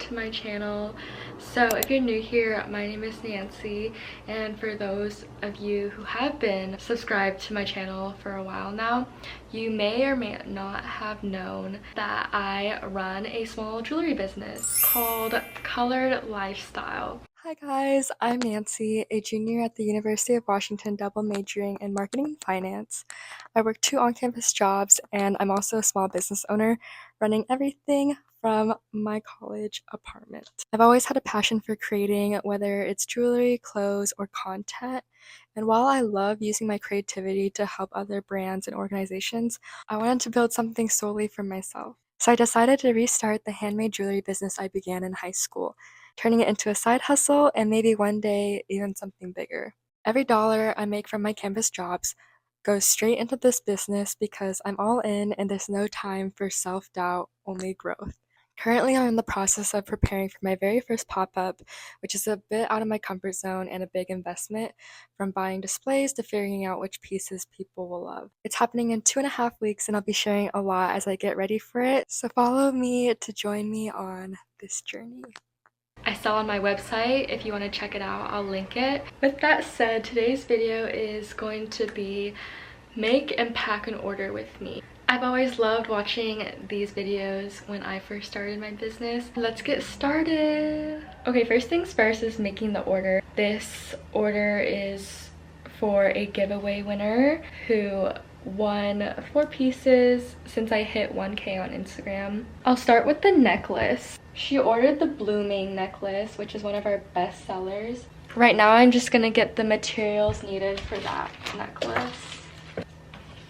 to my channel. So if you're new here, my name is Nancy, and for those of you who have been subscribed to my channel for a while now, you may or may not have known that I run a small jewelry business called Colored Lifestyle. Hi guys, I'm Nancy, a junior at the University of Washington, double majoring in marketing and finance. I work 2 on-campus jobs, and I'm also a small business owner running everything from my college apartment. I've always had a passion for creating, whether it's jewelry, clothes, or content. And while I love using my creativity to help other brands and organizations, I wanted to build something solely for myself. So I decided to restart the handmade jewelry business I began in high school, turning it into a side hustle and maybe one day even something bigger. Every dollar I make from my campus jobs goes straight into this business because I'm all in and there's no time for self-doubt, only growth. Currently, I'm in the process of preparing for my very first pop-up, which is a bit out of my comfort zone and a big investment, from buying displays to figuring out which pieces people will love. It's happening in 2.5 weeks, and I'll be sharing a lot as I get ready for it, so follow me to join me on this journey. I sell on my website. If you want to check it out, I'll link it. With that said, today's video is going to be make and pack an order with me. I've always loved watching these videos when I first started my business. Let's get started. Okay, first things first is making the order. This order is for a giveaway winner who won 4 pieces since I hit 1K on Instagram. I'll start with the necklace. She ordered the blooming necklace, which is one of our best sellers. Right now, I'm just gonna get the materials needed for that necklace.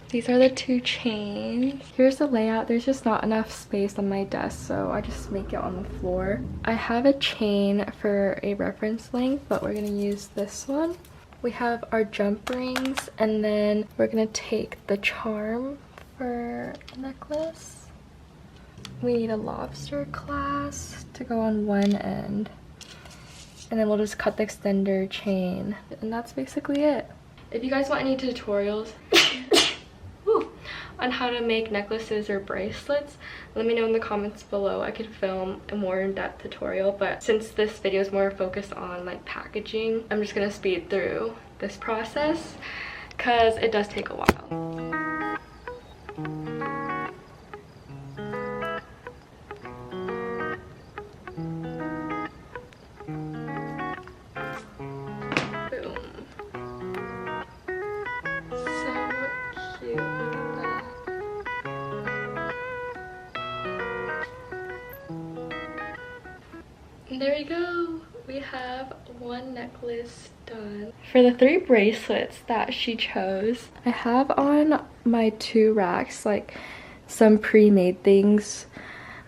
These are the 2 chains. Here's the layout. There's just not enough space on my desk, so I just make it on the floor. I have a chain for a reference length, but we're gonna use this one. We have our jump rings, and then we're gonna take the charm for the necklace. We need a lobster clasp to go on one end, and then we'll just cut the extender chain, and that's basically it. If you guys want any tutorials on how to make necklaces or bracelets, let me know in the comments below. I could film a more in-depth tutorial, but since this video is more focused on like packaging, I'm just gonna speed through this process because it does take a while. There we go. We have 1 necklace done. For the 3 bracelets that she chose, I have on my 2 racks like some pre-made things.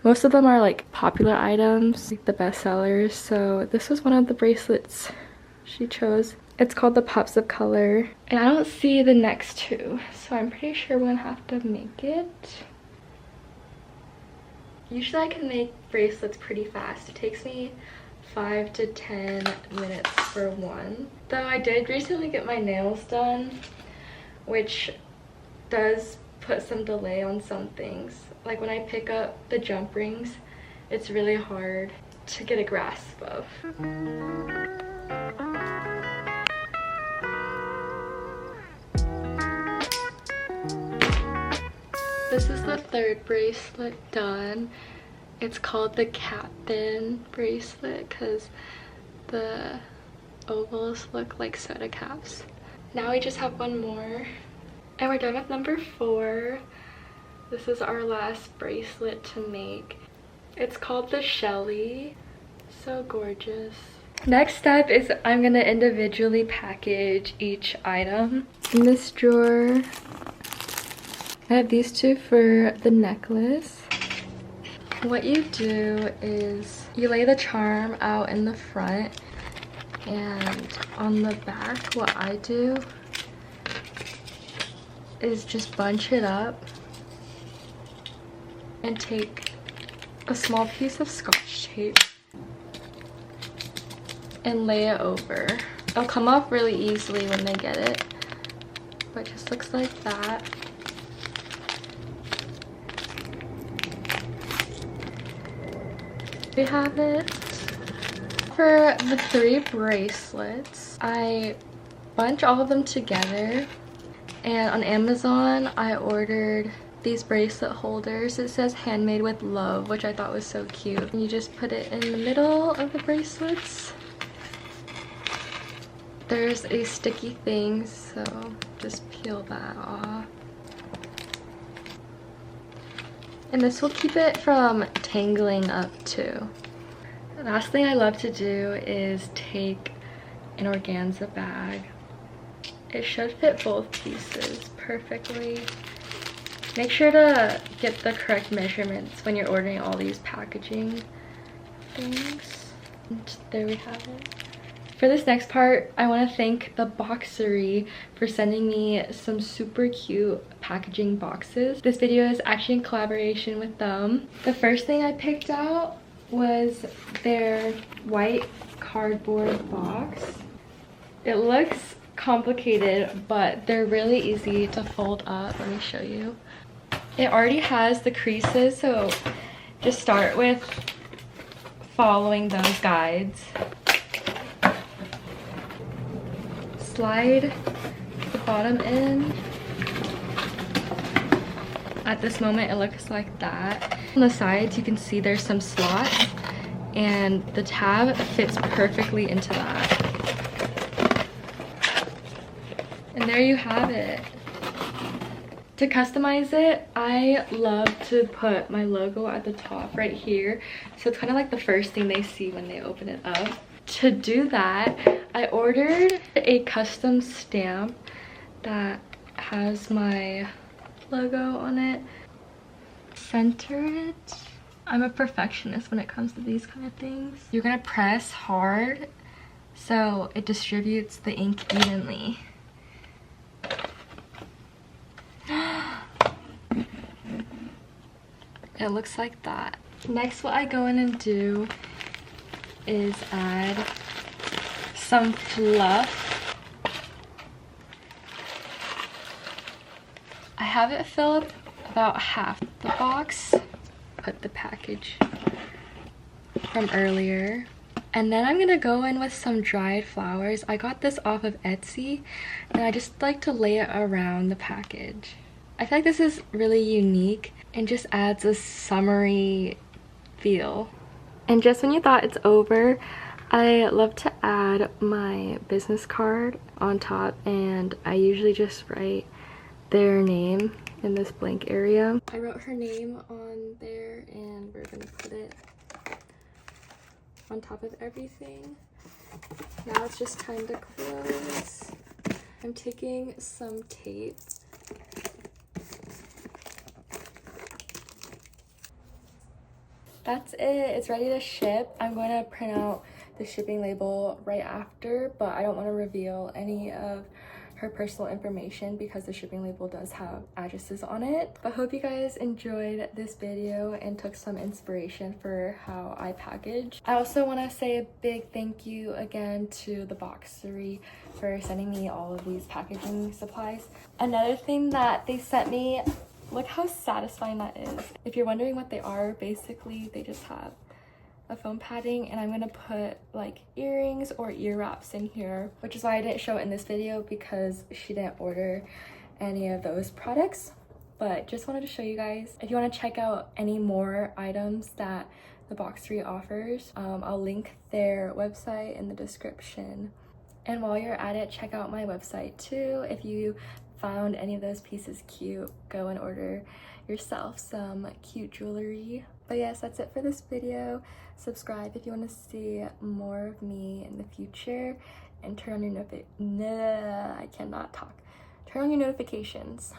Most of them are like popular items, like the best sellers. So this was one of the bracelets she chose. It's called the Pops of Color, and I don't see the next 2, so I'm pretty sure we're gonna have to make it. Usually I can make bracelets pretty fast. It takes me 5 to 10 minutes for one. Though I did recently get my nails done, which does put some delay on some things. Like when I pick up the jump rings, it's really hard to get a grasp of. This is the 3rd bracelet done. It's called the Captain bracelet because the ovals look like soda caps. Now we just have 1 more. And we're done with number 4. This is our last bracelet to make. It's called the Shelly. So gorgeous. Next step is I'm gonna individually package each item. In this drawer, I have these 2 for the necklace. What you do is you lay the charm out in the front, and on the back what I do is just bunch it up and take a small piece of Scotch tape and lay it over. It'll come off really easily when they get it, but it just looks like that. we have it. For the 3 bracelets, I bunch all of them together, and on Amazon I ordered these bracelet holders. It says handmade with love, which I thought was so cute. And you just put it in the middle of the bracelets. There's a sticky thing, so just peel that off. And this will keep it from tangling up too. The last thing I love to do is take an organza bag. It should fit both pieces perfectly. Make sure to get the correct measurements when you're ordering all these packaging things. And there we have it. For this next part, I want to thank the Boxery for sending me some super cute packaging boxes. This video is actually in collaboration with them. The first thing I picked out was their white cardboard box. It looks complicated, but they're really easy to fold up. Let me show you. It already has the creases, so just start with following those guides. Slide the bottom in. At this moment, it looks like that. On the sides, you can see there's some slots, and the tab fits perfectly into that. And there you have it. To customize it, I love to put my logo at the top right here, so it's kind of like the first thing they see when they open it up. To do that, I ordered a custom stamp that has my logo on it. Center it. I'm a perfectionist when it comes to these kind of things. You're gonna press hard so it distributes the ink evenly. It looks like that. Next, what I go in and do is add some fluff. I have it fill up about half the box. Put the package from earlier. And then I'm gonna go in with some dried flowers. I got this off of Etsy, and I just like to lay it around the package. I feel like this is really unique and just adds a summery feel. And just when you thought it's over, I love to add my business card on top, and I usually just write their name in this blank area. I wrote her name on there, and we're gonna put it on top of everything. Now it's just time to close. I'm taking some tape. That's it. It's ready to ship. I'm going to print out the shipping label right after, but I don't want to reveal any of her personal information because the shipping label does have addresses on it. But hope you guys enjoyed this video and took some inspiration for how I package. I also want to say a big thank you again to the Boxery for sending me all of these packaging supplies. Another thing that they sent me, look how satisfying that is. If you're wondering what they are, basically they just have a foam padding, and I'm gonna put like earrings or ear wraps in here, which is why I didn't show it in this video because she didn't order any of those products. But just wanted to show you guys. If you want to check out any more items that the Boxery offers, I'll link their website in the description. And while you're at it, check out my website too. If you found any of those pieces cute, go and order yourself some cute jewelry. But yes, that's it for this video. Subscribe if you want to see more of me in the future, and turn on your turn on your notifications.